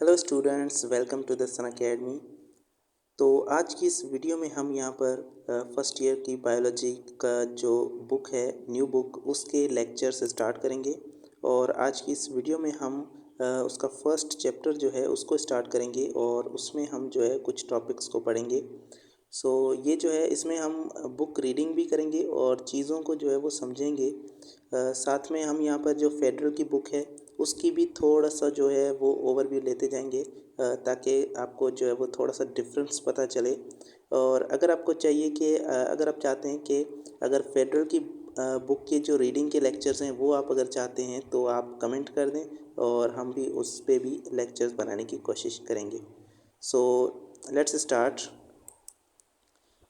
Hello students, welcome to the Sun Academy. तो आज की इस वीडियो में हम यहाँ पर फर्स्ट ईयर की बायोलॉजी का जो बुक है, न्यू बुक, उसके लेक्चर्स स्टार्ट करेंगे। और आज की इस वीडियो में हम उसका फर्स्ट चैप्टर जो है उसको स्टार्ट करेंगे और उसमें हम जो है कुछ टॉपिक्स को पढ़ेंगे। ये जो है इसमें हम बुक रीडिंग भी करेंगे और चीज़ों को जो है वो समझेंगे। साथ में हम यहाँ पर जो फेडरल की बुक है उसकी भी थोड़ा सा जो है वो ओवरव्यू लेते जाएंगे, ताकि आपको जो है वो थोड़ा सा डिफरेंस पता चले। और अगर आपको चाहिए कि अगर आप चाहते हैं कि अगर फेडरल की बुक के जो रीडिंग के लेक्चर्स हैं वो आप अगर चाहते हैं तो आप कमेंट कर दें और हम भी उस पर भी लेक्चर्स बनाने की कोशिश करेंगे। So let's start.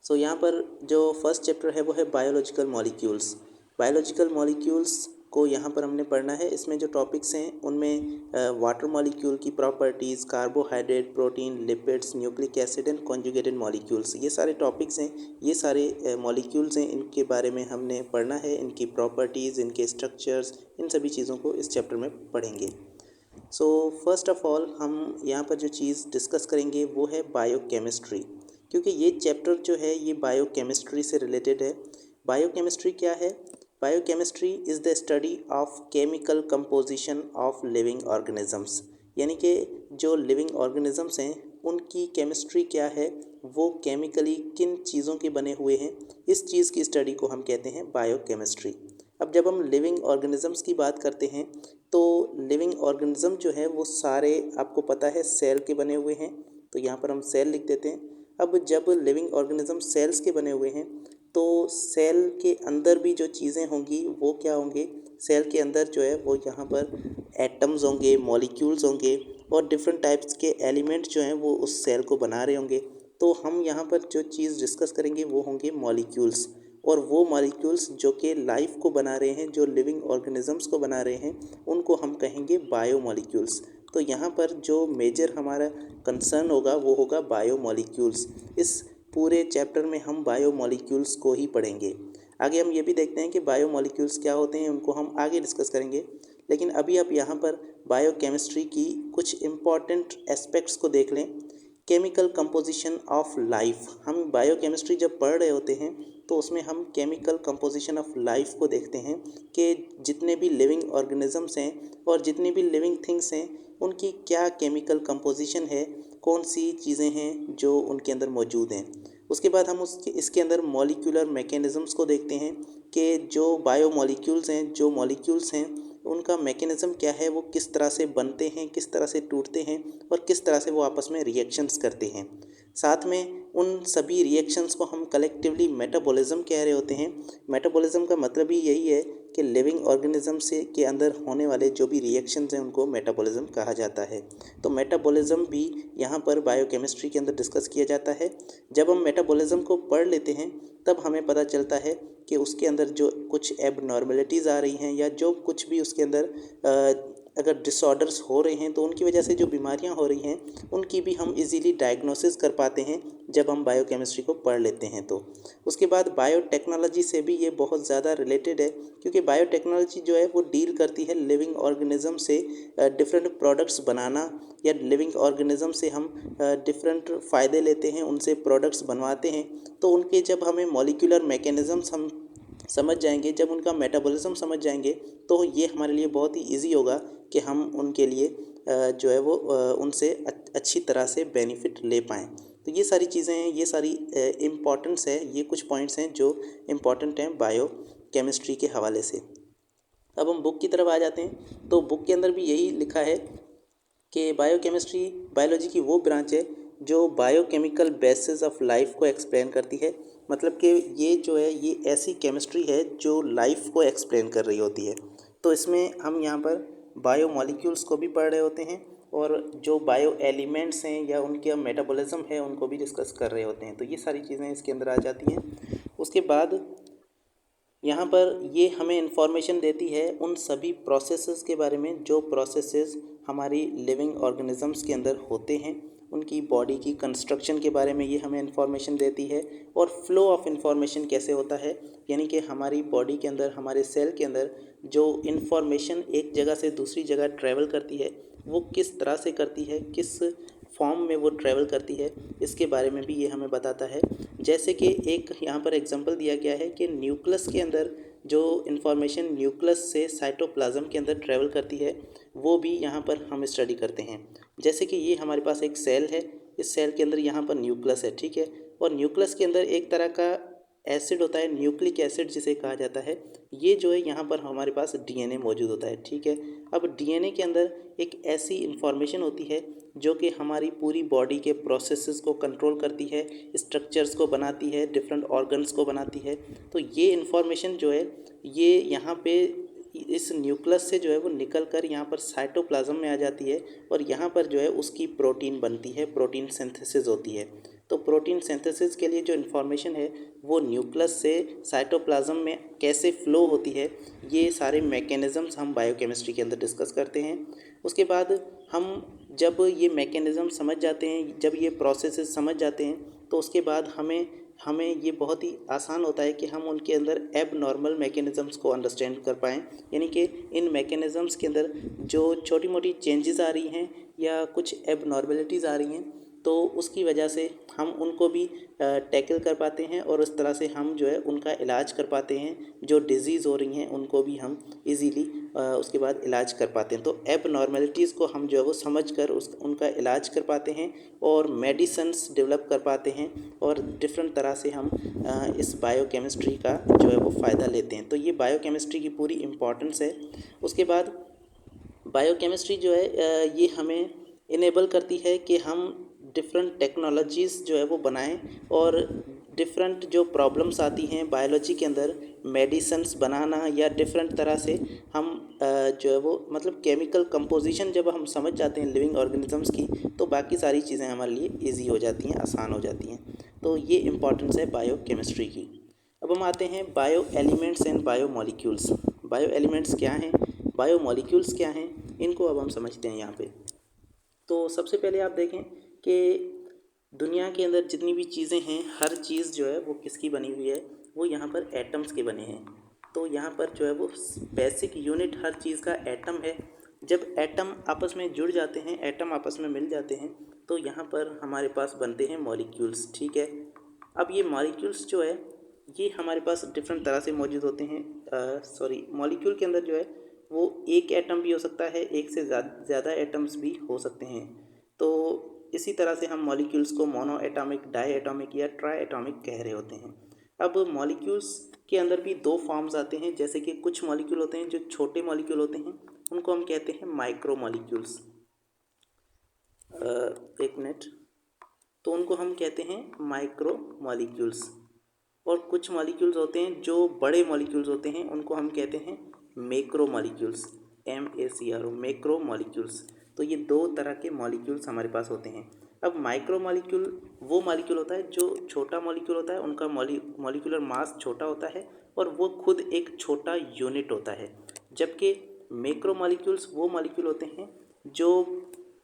यहाँ पर जो फर्स्ट चैप्टर है वो है बायोलॉजिकल मॉलिक्यूल्स। बायोलॉजिकल मॉलिक्यूल्स को यहाँ पर हमने पढ़ना है। इसमें जो टॉपिक्स हैं उनमें वाटर मॉलिक्यूल की properties, carbohydrate, protein, lipids, nucleic acid and conjugated molecules, ये सारे टॉपिक्स हैं। ये सारे मॉलिक्यूल्स हैं, इनके बारे में हमने पढ़ना है, इनकी प्रॉपर्टीज़, इनके स्ट्रक्चर्स, इन सभी चीज़ों को इस चैप्टर में पढ़ेंगे। फर्स्ट ऑफ ऑल हम यहाँ पर जो चीज़ डिस्कस करेंगे वो है बायोकेमिस्ट्री, क्योंकि ये चैप्टर जो है ये बायोकेमिस्ट्री से रिलेटेड है। बायोकेमिस्ट्री क्या है? Biochemistry is the study of chemical composition of living organisms, यानी कि जो लिविंग ऑर्गेनिजम्स हैं उनकी केमिस्ट्री क्या है, वो केमिकली किन चीज़ों के बने हुए हैं, इस चीज़ की स्टडी को हम कहते हैं बायोकेमिस्ट्री। अब जब हम लिविंग ऑर्गेनिजम्स की बात करते हैं तो लिविंग ऑर्गेनिज्म जो है वो सारे आपको पता है सेल के बने हुए हैं, तो यहाँ पर हम सेल लिख देते हैं। अब जब लिविंग ऑर्गेनिज्म सेल्स के बने हुए हैं तो सेल के अंदर भी जो चीज़ें होंगी वो क्या होंगे? सेल के अंदर जो है वो यहाँ पर एटम्स होंगे, मॉलिक्यूल्स होंगे और डिफरेंट टाइप्स के एलिमेंट जो हैं वो उस सेल को बना रहे होंगे। तो हम यहाँ पर जो चीज़ डिस्कस करेंगे वो होंगे मॉलिक्यूल्स, और वो मॉलिक्यूल्स जो कि लाइफ को बना रहे हैं, जो लिविंग ऑर्गेनिजम्स को बना रहे हैं, उनको हम कहेंगे बायो मॉलिक्यूल्स। तो यहाँ पर जो मेजर हमारा कंसर्न होगा वो होगा बायो मॉलिक्यूल्स। इस पूरे चैप्टर में हम बायो मॉलिक्यूल्स को ही पढ़ेंगे। आगे हम ये भी देखते हैं कि बायो मॉलिक्यूल्स क्या होते हैं, उनको हम आगे डिस्कस करेंगे। लेकिन अभी आप यहाँ पर बायोकेमिस्ट्री की कुछ इम्पॉर्टेंट एस्पेक्ट्स को देख लें। केमिकल कंपोजिशन ऑफ लाइफ, हम बायोकेमिस्ट्री जब पढ़ रहे होते हैं तो उसमें हम केमिकल कंपोजिशन ऑफ लाइफ को देखते हैं कि जितने भी लिविंग ऑर्गेनिजम्स हैं और जितनी भी लिविंग थिंग्स हैं उनकी क्या केमिकल कंपोजिशन है, कौन सी चीज़ें हैं जो उनके अंदर मौजूद हैं। उसके बाद हम इसके अंदर मॉलिक्यूलर मैकेनिज़म्स को देखते हैं कि जो बायो मॉलिक्यूल्स हैं, जो मॉलिक्यूल्स हैं, उनका मैकेनिज़्म क्या है, वो किस तरह से बनते हैं, किस तरह से टूटते हैं और किस तरह से वो आपस में रिएक्शंस करते हैं। साथ में उन सभी रिएक्शंस को हम कलेक्टिवली मेटाबॉलिज्म कह रहे होते हैं। मेटाबॉलिज्म का मतलब ही यही है कि लिविंग ऑर्गेनिज्म से के अंदर होने वाले जो भी रिएक्शंस हैं उनको मेटाबॉलिज्म कहा जाता है। तो मेटाबॉलिज्म भी यहाँ पर बायोकेमिस्ट्री के अंदर डिस्कस किया जाता है। जब हम मेटाबॉलिज्म को पढ़ लेते हैं तब हमें पता चलता है कि उसके अंदर जो कुछ एबनॉर्मेलिटीज़ आ रही हैं या जो कुछ भी उसके अंदर अगर डिसऑर्डर्स हो रहे हैं तो उनकी वजह से जो बीमारियां हो रही हैं उनकी भी हम इजीली डायग्नोसिस कर पाते हैं जब हम बायोकेमिस्ट्री को पढ़ लेते हैं। तो उसके बाद बायोटेक्नोलॉजी से भी ये बहुत ज़्यादा रिलेटेड है, क्योंकि बायोटेक्नोलॉजी जो है वो डील करती है लिविंग ऑर्गेनिज्म से डिफरेंट प्रोडक्ट्स बनाना, या लिविंग ऑर्गेनिज्म से हम डिफरेंट फ़ायदे लेते हैं, उनसे प्रोडक्ट्स बनवाते हैं। तो उनके जब हमें मॉलिक्यूलर मैकेनिज़म्स हम समझ जाएंगे, जब उनका मेटाबॉलिज्म समझ जाएंगे, तो ये हमारे लिए बहुत ही इजी होगा कि हम उनके लिए जो है वो उनसे अच्छी तरह से बेनिफिट ले पाएँ। तो ये सारी चीज़ें हैं, ये सारी इम्पॉर्टेंस है, ये कुछ पॉइंट्स हैं जो इम्पॉर्टेंट हैं बायो केमिस्ट्री के हवाले से। अब हम बुक की तरफ आ जाते हैं। तो बुक के अंदर भी यही लिखा है कि बायोकेमिस्ट्री बायोलॉजी की वो ब्रांच है जो बायोकेमिकल बेसिस ऑफ लाइफ को एक्सप्लेन करती है। मतलब कि ये जो है ये ऐसी केमिस्ट्री है जो लाइफ को एक्सप्लेन कर रही होती है। तो इसमें हम यहाँ पर बायो मॉलिक्यूल्स को भी पढ़ रहे होते हैं और जो बायो एलिमेंट्स हैं या उनके मेटाबॉलिज्म है उनको भी डिस्कस कर रहे होते हैं। तो ये सारी चीज़ें इसके अंदर आ जाती हैं। उसके बाद यहाँ पर ये हमें इन्फॉर्मेशन देती है उन सभी प्रोसेसेस के बारे में जो प्रोसेसेस हमारी लिविंग ऑर्गेनिजम्स के अंदर होते हैं, उनकी बॉडी की कंस्ट्रक्शन के बारे में ये हमें इन्फॉर्मेशन देती है। और फ्लो ऑफ इन्फॉर्मेशन कैसे होता है, यानी कि हमारी बॉडी के अंदर, हमारे सेल के अंदर जो इन्फॉर्मेशन एक जगह से दूसरी जगह ट्रैवल करती है, वो किस तरह से करती है, किस फॉर्म में वो ट्रैवल करती है, इसके बारे में भी ये हमें बताता है। जैसे कि एक यहाँ पर एग्जांपल दिया गया है कि न्यूक्लियस के अंदर जो इन्फॉर्मेशन न्यूक्लियस से साइटोप्लाज्म के अंदर ट्रैवल करती है वो भी यहाँ पर हम स्टडी करते हैं। जैसे कि ये हमारे पास एक सेल है, इस सेल के अंदर यहाँ पर न्यूक्लियस है, ठीक है, और न्यूक्लियस के अंदर एक तरह का एसिड होता है, न्यूक्लिक एसिड जिसे कहा जाता है। ये जो है यहाँ पर हमारे पास डीएनए मौजूद होता है, ठीक है। अब डीएनए के अंदर एक ऐसी इन्फॉर्मेशन होती है जो कि हमारी पूरी बॉडी के प्रोसेसेस को कंट्रोल करती है, स्ट्रक्चर्स को बनाती है, डिफरेंट ऑर्गन्स को बनाती है। तो ये इन्फॉर्मेशन जो है ये यहाँ पे इस न्यूक्लियस से जो है वो निकल कर यहाँ पर साइटोप्लाज्म में आ जाती है और यहाँ पर जो है उसकी प्रोटीन बनती है, प्रोटीन सिंथेसिस होती है। तो प्रोटीन सिंथेसिस के लिए जो इन्फॉर्मेशन है वो न्यूक्लियस से साइटोप्लाज्म में कैसे फ़्लो होती है, ये सारे मैकेनिज़म्स हम बायोकेमिस्ट्री के अंदर डिस्कस करते हैं। उसके बाद हम जब ये मैकेनिज़्म समझ जाते हैं, जब ये प्रोसेसेस समझ जाते हैं, तो उसके बाद हमें ये बहुत ही आसान होता है कि हम उनके अंदर एबनॉर्मल मैकेनिज़म्स को अंडरस्टैंड कर पाएँ। यानी कि इन मैकेनिज़म्स के अंदर जो छोटी मोटी चेंजेस आ रही हैं या कुछ एबनॉर्मलिटीज़ आ रही हैं, तो उसकी वजह से हम उनको भी टैकल कर पाते हैं और उस तरह से हम जो है उनका इलाज कर पाते हैं। जो डिज़ीज़ हो रही हैं उनको भी हम इजीली उसके बाद इलाज कर पाते हैं। तो एबनॉर्मलिटीज़ को हम जो है वो समझ कर उनका इलाज कर पाते हैं और मेडिसिन्स डेवलप कर पाते हैं और डिफरेंट तरह से हम इस बायोकेमिस्ट्री का जो है वो फ़ायदा लेते हैं। तो ये बायोकेमिस्ट्री की पूरी इम्पोर्टेंस है। उसके बाद बायोकेमिस्ट्री जो है ये हमें इनेबल करती है कि हम डिफरेंट टेक्नोलॉजीज़ जो है वो बनाएं और डिफरेंट जो प्रॉब्लम्स आती हैं बायोलॉजी के अंदर, मेडिसिन्स बनाना या डिफरेंट तरह से हम जो है वो मतलब केमिकल कंपोजिशन जब हम समझ जाते हैं लिविंग ऑर्गेनिजम्स की, तो बाकी सारी चीज़ें हमारे लिए इजी हो जाती हैं, आसान हो जाती हैं। तो ये इम्पॉर्टेंस है बायोकेमिस्ट्री की। अब हम आते हैं bio elements and bio molecules. Bio elements क्या हैं, बायो मॉलिक्यूल्स क्या हैं, इनको अब हम समझते हैं यहाँ पे। तो सबसे पहले आप देखें कि दुनिया के अंदर जितनी भी चीज़ें हैं, हर चीज़ जो है वो किसकी बनी हुई है, वो यहाँ पर एटम्स के बने हैं। तो यहाँ पर जो है वो बेसिक यूनिट हर चीज़ का एटम है। जब एटम आपस में जुड़ जाते हैं, एटम आपस में मिल जाते हैं, तो यहाँ पर हमारे पास बनते हैं मॉलिक्यूल्स, ठीक है। अब ये मॉलिक्यूल्स जो है ये हमारे पास डिफरेंट तरह से मौजूद होते हैं। मॉलिक्यूल के अंदर जो है वो एक एटम भी हो सकता है, एक से ज़्यादा एटम्स भी हो सकते हैं। तो इसी तरह से हम मॉलिक्यूल्स को मोनो एटॉमिक, डाई एटॉमिक या ट्राई एटॉमिक कह रहे होते हैं। अब मॉलिक्यूल्स के अंदर भी दो फॉर्म्स आते हैं। जैसे कि कुछ मॉलिक्यूल होते हैं जो छोटे मॉलिक्यूल होते हैं, उनको हम कहते हैं माइक्रो मॉलिक्यूल्स। एक मिनट, तो उनको हम कहते हैं माइक्रो मॉलिक्यूल्स। और कुछ मॉलिक्यूल्स होते हैं जो बड़े मॉलिक्यूल्स होते हैं, उनको हम कहते हैं macro molecules, MACRO, macro molecules. तो ये दो तरह के मॉलिक्यूल्स हमारे पास होते हैं। अब माइक्रो मॉलिक्यूल वो मॉलिक्यूल होता है जो छोटा मॉलिक्यूल होता है, उनका मॉलिक्यूलर मास छोटा होता है और वो खुद एक छोटा यूनिट होता है। जबकि मैक्रो मॉलिक्यूल्स वो मॉलिक्यूल होते हैं जो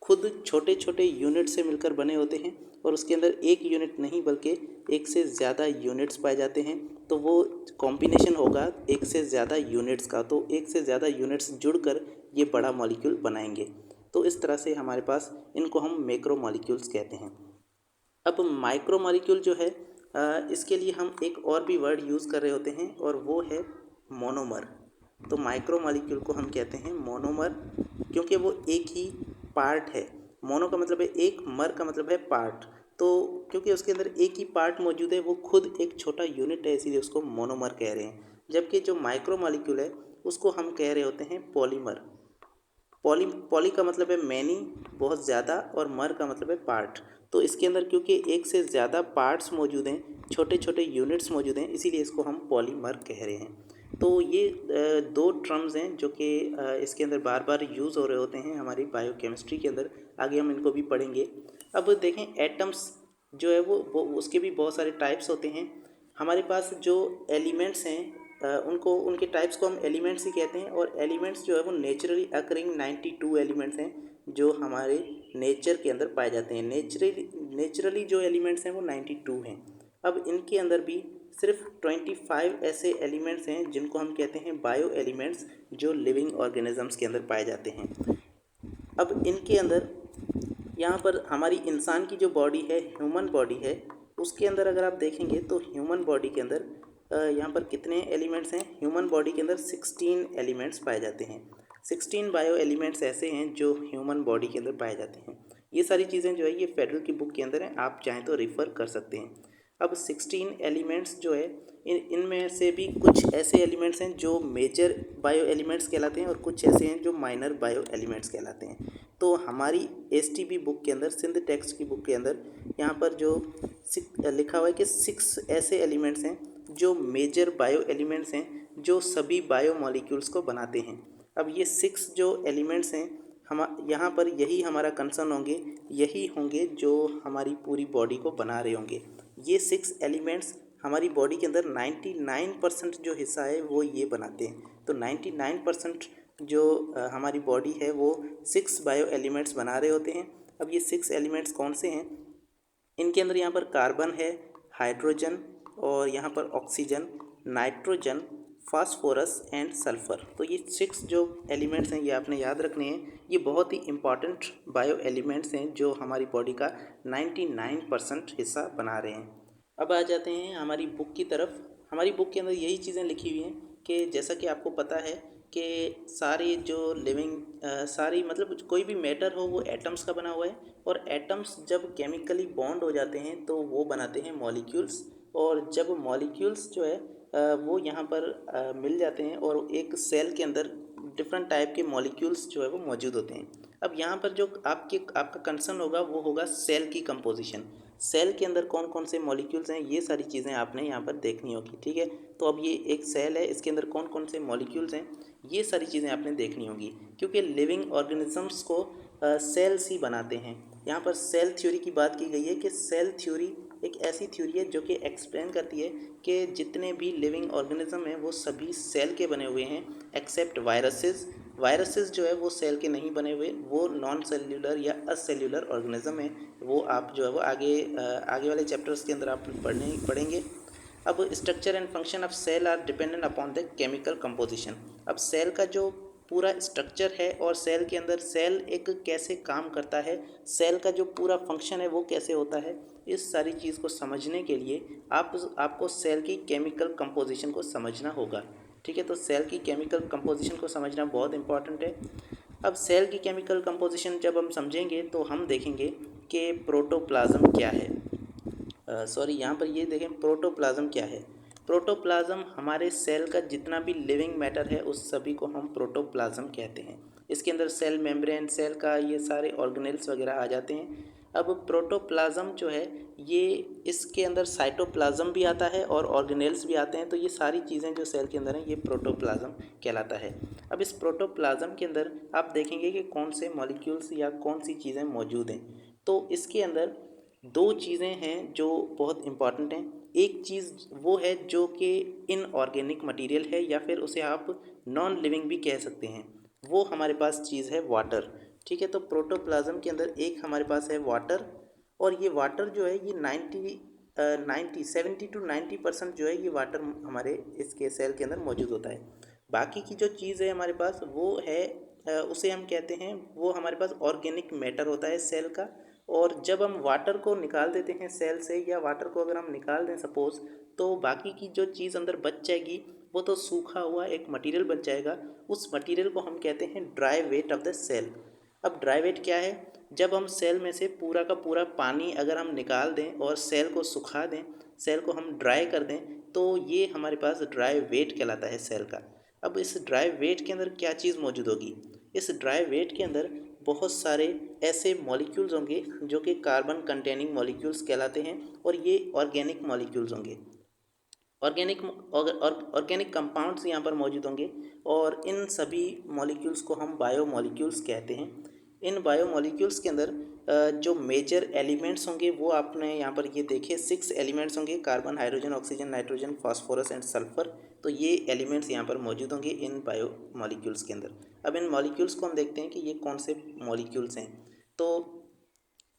खुद छोटे छोटे यूनिट से मिलकर बने होते हैं और उसके अंदर एक यूनिट नहीं बल्कि एक से ज़्यादा यूनिट्स पाए जाते हैं। तो वो कॉम्बिनेशन होगा एक से ज़्यादा यूनिट्स का, तो एक से ज़्यादा यूनिट्स जुड़कर ये बड़ा मॉलिक्यूल बनाएंगे। तो इस तरह से हमारे पास इनको हम मैक्रो मॉलिक्यूल्स कहते हैं। अब माइक्रो मॉलिक्यूल जो है इसके लिए हम एक और भी वर्ड यूज़ कर रहे होते हैं और वो है मोनोमर। तो माइक्रो मॉलिक्यूल को हम कहते हैं मोनोमर, क्योंकि वो एक ही पार्ट है। मोनो का मतलब है एक, मर का मतलब है पार्ट। तो क्योंकि उसके अंदर एक ही पार्ट मौजूद है, वो खुद एक छोटा यूनिट है, इसीलिए उसको मोनोमर कह रहे हैं। जबकि जो माइक्रो मॉलिक्यूल है उसको हम कह रहे होते हैं पॉलीमर। पॉली का मतलब है मैनी, बहुत ज़्यादा, और मर का मतलब है पार्ट। तो इसके अंदर क्योंकि एक से ज़्यादा पार्ट्स मौजूद हैं, छोटे छोटे यूनिट्स मौजूद हैं, इसीलिए इसको हम पॉलीमर कह रहे हैं। तो ये दो टर्म्स हैं जो कि इसके अंदर बार बार यूज़ हो रहे होते हैं हमारी बायोकेमिस्ट्री के अंदर। आगे हम इनको भी पढ़ेंगे। अब देखें एटम्स जो है वो उसके भी बहुत सारे टाइप्स होते हैं। हमारे पास जो एलिमेंट्स हैं उनको, उनके टाइप्स को हम एलिमेंट्स ही कहते हैं। और एलिमेंट्स जो है वो नेचुरली अकरिंग 92 एलिमेंट्स हैं जो हमारे नेचर के अंदर पाए जाते हैं। नेचुरली जो एलिमेंट्स हैं वो 92 हैं। अब इनके अंदर भी सिर्फ 25 ऐसे एलिमेंट्स हैं जिनको हम कहते हैं बायो एलिमेंट्स, जो लिविंग ऑर्गेनिजम्स के अंदर पाए जाते हैं। अब इनके अंदर यहाँ पर हमारी इंसान की जो बॉडी है, ह्यूमन बॉडी है, उसके अंदर अगर आप देखेंगे तो ह्यूमन बॉडी के अंदर यहाँ पर कितने एलिमेंट्स हैं? ह्यूमन बॉडी के अंदर 16 एलिमेंट्स पाए जाते हैं। 16 बायो एलिमेंट्स ऐसे हैं जो ह्यूमन बॉडी के अंदर पाए जाते हैं। ये सारी चीज़ें जो है ये फेडरल की बुक के अंदर हैं, आप चाहें तो रिफ़र कर सकते हैं। अब 16 एलिमेंट्स जो है इनमें से भी कुछ ऐसे एलिमेंट्स हैं जो मेजर बायो एलिमेंट्स कहलाते हैं और कुछ ऐसे हैं जो माइनर बायो एलिमेंट्स कहलाते हैं। तो हमारी एसटीबी बुक के अंदर, सिंध टेक्स्ट की बुक के अंदर यहाँ पर जो लिखा हुआ है कि 6 ऐसे एलिमेंट्स हैं जो मेजर बायो एलिमेंट्स हैं जो सभी बायो मॉलिक्यूल्स को बनाते हैं। अब ये 6 जो एलिमेंट्स हैं हम यहाँ पर यही हमारा कंसर्न होंगे, यही होंगे जो हमारी पूरी बॉडी को बना रहे होंगे। ये 6 एलिमेंट्स हमारी बॉडी के अंदर 99% जो हिस्सा है वो ये बनाते हैं। तो 99% जो हमारी बॉडी है वो 6 बायो एलिमेंट्स बना रहे होते हैं। अब ये 6 एलिमेंट्स कौन से हैं? इनके अंदर यहाँ पर कार्बन है, हाइड्रोजन और यहाँ पर oxygen, nitrogen, phosphorus and sulphur. तो ये 6 जो एलिमेंट्स हैं ये आपने याद रखने हैं। ये बहुत ही इम्पॉर्टेंट बायो एलिमेंट्स हैं जो हमारी बॉडी का 99% हिस्सा बना रहे हैं। अब आ जाते हैं हमारी बुक की तरफ। हमारी बुक के अंदर यही चीज़ें लिखी हुई हैं कि जैसा कि आपको पता है कि सारी जो लिविंग सारी मतलब कोई भी मैटर हो वो एटम्स का बना हुआ है, और एटम्स जब केमिकली बॉन्ड हो जाते हैं तो वो बनाते हैं मॉलिक्यूल्स, और जब मॉलिक्यूल्स जो है वो यहाँ पर मिल जाते हैं और एक सेल के अंदर डिफरेंट टाइप के मॉलिक्यूल्स जो है वो मौजूद होते हैं। अब यहाँ पर जो आपका कंसर्न होगा वो होगा सेल की कंपोजिशन। सेल के अंदर कौन कौन से मॉलिक्यूल्स हैं ये सारी चीज़ें आपने यहाँ पर देखनी होगी, ठीक है। तो अब ये एक सेल है, इसके अंदर कौन कौन से मॉलिक्यूल्स हैं ये सारी चीज़ें आपने देखनी होगी, क्योंकि लिविंग ऑर्गेनिजम्स को सेल्स ही बनाते हैं। यहाँ पर सेल थ्योरी की बात की गई है कि सेल थ्योरी एक ऐसी थ्योरी है जो कि एक्सप्लेन करती है कि जितने भी लिविंग ऑर्गेनिज्म हैं वो सभी सेल के बने हुए हैं एक्सेप्ट वायरसेस। वायरसेस जो है वो सेल के नहीं बने हुए, वो नॉन सेल्यूलर या असेल्यूलर ऑर्गेनिज्म है। वो आप जो है वो आगे वाले चैप्टर्स के अंदर आप पढ़ेंगे। अब structure and function of cell are dependent upon the chemical composition. अब सेल का जो पूरा स्ट्रक्चर है और सेल के अंदर सेल एक कैसे काम करता है, सेल का जो पूरा फंक्शन है वो कैसे होता है, इस सारी चीज़ को समझने के लिए आपको सेल की केमिकल कंपोजिशन को समझना होगा, ठीक है। तो सेल की केमिकल कंपोजिशन को समझना बहुत इंपॉर्टेंट है। अब सेल की केमिकल कंपोजिशन जब हम समझेंगे तो हम देखेंगे कि प्रोटोप्लाज्म क्या है। यहाँ पर ये देखें प्रोटोप्लाज्म क्या है। प्रोटोप्लाज्म हमारे सेल का जितना भी लिविंग मैटर है उस सभी को हम प्रोटोप्लाज्म कहते हैं। इसके अंदर सेल मेम्ब्रेन, सेल का ये सारे ऑर्गेनेल्स वगैरह आ जाते हैं। अब प्रोटोप्लाज्म जो है ये इसके अंदर साइटोप्लाज्म भी आता है और ऑर्गेनेल्स भी आते हैं। तो ये सारी चीज़ें जो सेल के अंदर हैं ये प्रोटोप्लाज्म कहलाता है। अब इस प्रोटोप्लाज्म के अंदर आप देखेंगे कि कौन से मॉलिक्यूल्स या कौन सी चीज़ें मौजूद हैं। तो इसके अंदर 2 चीज़ें हैं जो बहुत इम्पॉर्टेंट हैं। एक चीज़ वो है जो कि इनऑर्गेनिक मटेरियल है या फिर उसे आप नॉन लिविंग भी कह सकते हैं। वो हमारे पास चीज़ है वाटर, ठीक है। तो प्रोटोप्लाज्म के अंदर एक हमारे पास है वाटर, और ये वाटर जो है ये 70 to 90% जो है ये वाटर हमारे इसके सेल के अंदर मौजूद होता है। बाकी की जो चीज़ है हमारे पास वो है उसे हम कहते हैं, वो हमारे पास ऑर्गेनिक मैटर होता है सेल का। और जब हम वाटर को निकाल देते हैं सेल से, या वाटर को अगर हम निकाल दें सपोज़, तो बाकी की जो चीज़ अंदर बच जाएगी वो तो सूखा हुआ एक मटेरियल बच जाएगा। उस मटेरियल को हम कहते हैं dry weight of the cell. अब ड्राई वेट क्या है? जब हम सेल में से पूरा का पूरा पानी अगर हम निकाल दें और सेल को सुखा दें, सेल को हम ड्राई कर दें, तो ये हमारे पास ड्राई वेट कहलाता है सेल का। अब इस ड्राई वेट के अंदर क्या चीज़ मौजूद होगी? इस ड्राई वेट के अंदर बहुत सारे ऐसे मॉलिक्यूल्स होंगे जो कि कार्बन कंटेनिंग मॉलिक्यूल्स कहलाते हैं, और ये ऑर्गेनिक मॉलिक्यूल्स होंगे। ऑर्गेनिक कंपाउंड्स यहाँ पर मौजूद होंगे, और इन सभी मॉलिक्यूल्स को हम बायो मॉलिक्यूल्स कहते हैं। इन बायो मॉलिक्यूल्स के अंदर जो मेजर एलिमेंट्स होंगे वो आपने यहाँ पर ये देखे 6 एलिमेंट्स होंगे, carbon, hydrogen, oxygen, nitrogen, phosphorus and sulphur. तो ये एलिमेंट्स यहाँ पर मौजूद होंगे इन बायो मॉलिक्यूल्स के अंदर। अब इन मॉलिक्यूल्स को हम देखते हैं कि ये कौन से मॉलिक्यूल्स हैं। तो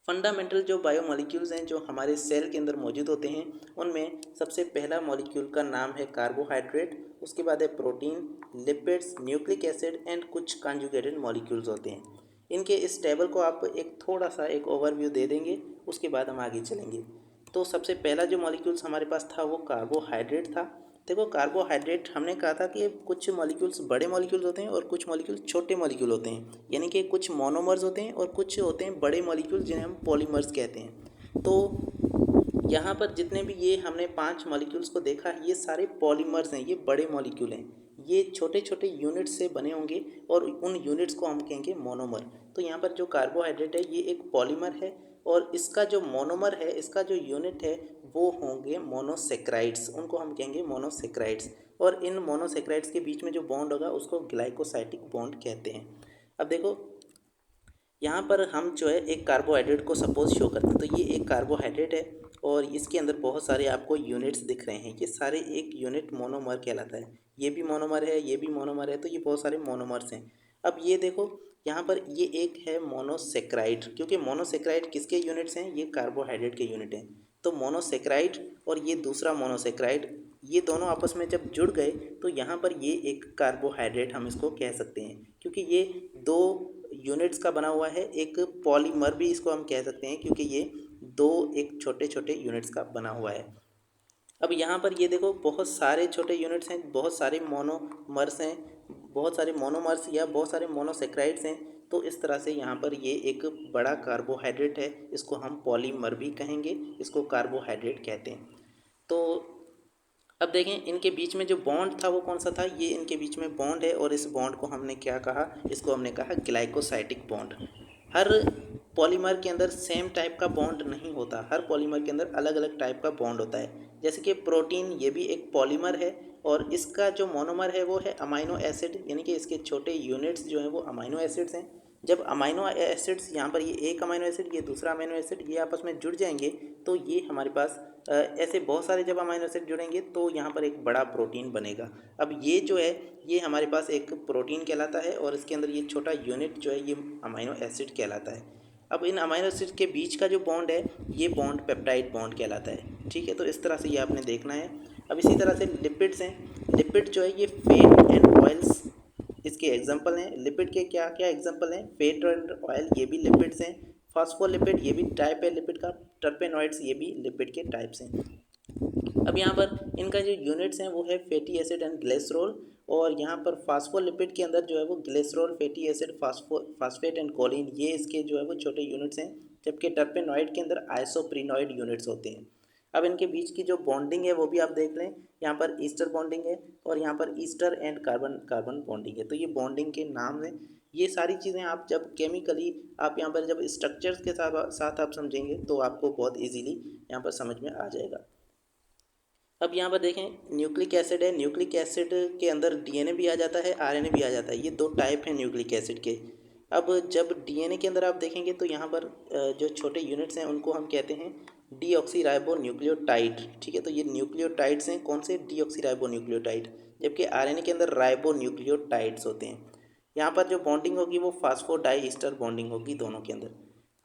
फंडामेंटल जो बायोमॉलिक्यूल्स हैं जो हमारे सेल के अंदर मौजूद होते हैं, उनमें सबसे पहला मॉलिक्यूल का नाम है कार्बोहाइड्रेट, उसके बाद है protein, lipids, nucleic acid and कुछ कॉन्जुगेटेड मॉलिक्यूल्स होते हैं। इनके इस टेबल को आप एक थोड़ा सा एक ओवरव्यू दे देंगे, उसके बाद हम आगे चलेंगे। तो सबसे पहला जो मॉलिक्यूल्स हमारे पास था वो कार्बोहाइड्रेट था। देखो कार्बोहाइड्रेट हमने कहा था कि कुछ मॉलिक्यूल्स बड़े मॉलिक्यूल्स होते हैं और कुछ मॉलिक्यूल्स छोटे मॉलिक्यूल होते हैं, यानी कि कुछ मोनोमर्स होते हैं और कुछ होते हैं बड़े मॉलिक्यूल जिन्हें हम पॉलीमर्स कहते हैं। तो यहाँ पर जितने भी ये हमने 5 मॉलिक्यूल्स को देखा, ये सारे पॉलीमर्स हैं, ये बड़े मॉलिक्यूल हैं। ये छोटे छोटे यूनिट्स से बने होंगे और उन यूनिट्स को हम कहेंगे मोनोमर। तो यहाँ पर जो कार्बोहाइड्रेट है ये एक पॉलीमर है और इसका जो मोनोमर है, इसका जो यूनिट है वो होंगे मोनोसेक्राइड्स, उनको हम कहेंगे मोनोसेक्राइड्स। और इन मोनोसेक्राइड्स के बीच में जो बॉन्ड होगा उसको ग्लाइकोसाइटिक बॉन्ड कहते हैं। अब देखो यहाँ पर हम जो है एक कार्बोहाइड्रेट को सपोज शो करते हैं, तो ये एक कार्बोहाइड्रेट है और इसके अंदर बहुत सारे आपको यूनिट्स दिख रहे हैं, ये सारे एक यूनिट मोनोमर कहलाता है। ये भी मोनोमर है, ये भी मोनोमर है, तो ये बहुत सारे मोनोमर्स हैं। अब ये देखो यहाँ पर ये एक है मोनोसेक्राइड, क्योंकि मोनोसेक्राइड किसके यूनिट्स हैं, ये कार्बोहाइड्रेट के यूनिट हैं। तो मोनोसेक्राइड और ये दूसरा मोनोसेक्राइड, ये दोनों आपस में जब जुड़ गए तो यहाँ पर ये एक कार्बोहाइड्रेट हम इसको कह सकते हैं, क्योंकि ये दो यूनिट्स का बना हुआ है। एक पॉलीमर भी इसको हम कह सकते हैं, क्योंकि ये दो एक छोटे छोटे यूनिट्स का बना हुआ है। अब यहाँ पर ये देखो बहुत सारे छोटे यूनिट्स हैं, बहुत सारे मोनोमर्स हैं, बहुत सारे मोनोमर्स या बहुत सारे मोनोसेक्राइड्स हैं। तो इस तरह से यहाँ पर ये एक बड़ा कार्बोहाइड्रेट है, इसको हम पॉलीमर भी कहेंगे, इसको कार्बोहाइड्रेट कहते हैं। तो अब देखें इनके बीच में जो बॉन्ड था वो कौन सा था, ये इनके बीच में बॉन्ड है और इस बॉन्ड को हमने क्या कहा, इसको हमने कहा ग्लाइकोसाइटिक बॉन्ड। हर पॉलीमर के अंदर सेम टाइप का बॉन्ड नहीं होता, हर पॉलीमर के अंदर अलग अलग टाइप का बॉन्ड होता है। जैसे कि प्रोटीन, ये भी एक पॉलीमर है और इसका जो मोनोमर है वो है अमाइनो एसिड, यानी कि इसके छोटे यूनिट्स जो हैं वो अमाइनो एसिड्स हैं। जब अमाइनो एसिड्स यहाँ पर ये एक अमाइनो एसिड, ये दूसरा अमाइनो एसिड, ये आपस में जुड़ जाएंगे तो ये हमारे पास ऐसे बहुत सारे जब अमाइनो एसिड जुड़ेंगे तो यहाँ पर एक बड़ा प्रोटीन बनेगा। अब ये जो है ये हमारे पास एक प्रोटीन कहलाता है और इसके अंदर ये छोटा यूनिट जो है ये अमाइनो एसिड कहलाता है। अब इन अमाइनो एसिड के बीच का जो बॉन्ड है ये बॉन्ड पेप्टाइड बॉन्ड कहलाता है। ठीक है, तो इस तरह से ये आपने देखना है। अब इसी तरह से लिपिड्स हैं, लिपिड जो है ये फैट एंड ऑयल्स इसके एग्जाम्पल हैं। लिपिड के क्या क्या एग्जाम्पल हैं, फैट एंड ऑयल, ये भी लिपिड्स हैं। फॉस्फोलिपिड, ये भी टाइप है लिपिड का। टर्पेनॉइड्स, ये भी लिपिड के टाइप्स हैं। अब यहाँ पर इनका जो यूनिट्स हैं वो है फैटी एसिड एंड ग्लिसरॉल, और यहाँ पर फास्फोलिपिड के अंदर जो है वो glycerol, fatty acid, phosphate and choline, ये इसके जो है वो छोटे यूनिट्स हैं। जबकि टर्पेनॉइड के अंदर आइसोप्रीनॉइड यूनिट्स होते हैं। अब इनके बीच की जो बॉन्डिंग है वो भी आप देख लें, यहाँ पर ईस्टर बॉन्डिंग है और यहाँ पर Easter and carbon carbon bonding है। तो ये बॉन्डिंग के नाम हैं। ये सारी चीज़ें आप जब केमिकली आप यहाँ पर जब स्ट्रक्चर्स के साथ आप समझेंगे तो आपको बहुत इजीली यहाँ पर समझ में आ जाएगा। अब यहाँ पर देखें न्यूक्लिक एसिड है, न्यूक्लिक एसिड के अंदर डीएनए भी आ जाता है, आरएनए भी आ जाता है। ये दो टाइप हैं न्यूक्लिक एसिड के। अब जब डीएनए के अंदर आप देखेंगे तो यहाँ पर जो छोटे यूनिट्स हैं उनको हम कहते हैं डीऑक्सीराइबो न्यूक्लियोटाइड। ठीक है, तो ये न्यूक्लियोटाइड्स हैं, कौन से, डीऑक्सीराइबो न्यूक्लियोटाइड। जबकि आरएनए के अंदर राइबो न्यूक्लियोटाइड्स होते हैं। यहाँ पर जो बॉन्डिंग होगी वो फास्फोडाइस्टर बॉन्डिंग होगी दोनों के अंदर।